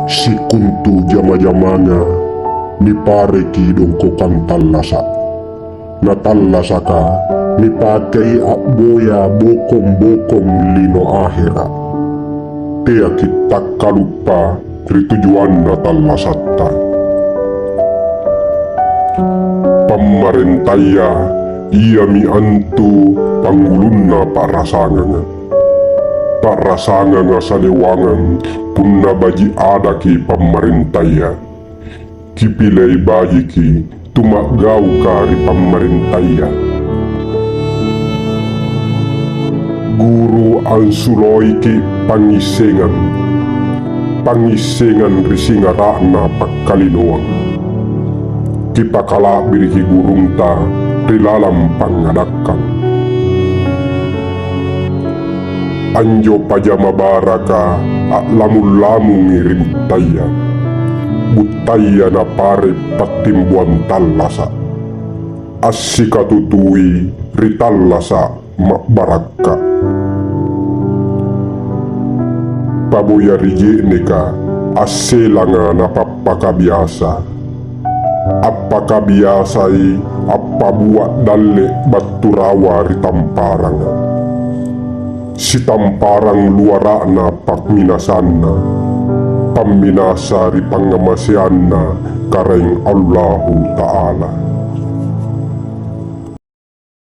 Si kuntu jama-jamanga ni pare kidong ko kang talasa. Natallasa ka ni pakai boya bokong-bokong lino ahera. Tea kita kalupa dari tujuan na tallasatta. Pamarentaya ia mi antu panggulunna parasanganga. Parasanganga sa lewangan punna baji ada ki pamarentaya. Kipilay baji ki tumagaw ka ri pamarentaya. Guru ang suloy ki pangisengan. Pangisengan ri singara na pagkalinuang. Kipakala biriki gurungta rilalam pangadakkan. Anjo pajama baraka lamu-lamu ngirim taya. Butaya na pare patimbuan tallasa. Asika tutui ritallasa makbaraka. Paboya rije neka aselanga napapakabiasa. Apakah biasai apa buat dalle baturawa ritamparang. Si tamparang luarana pakminasanna. Paminasa ri pangamasianna kareng Allahu Ta'ala.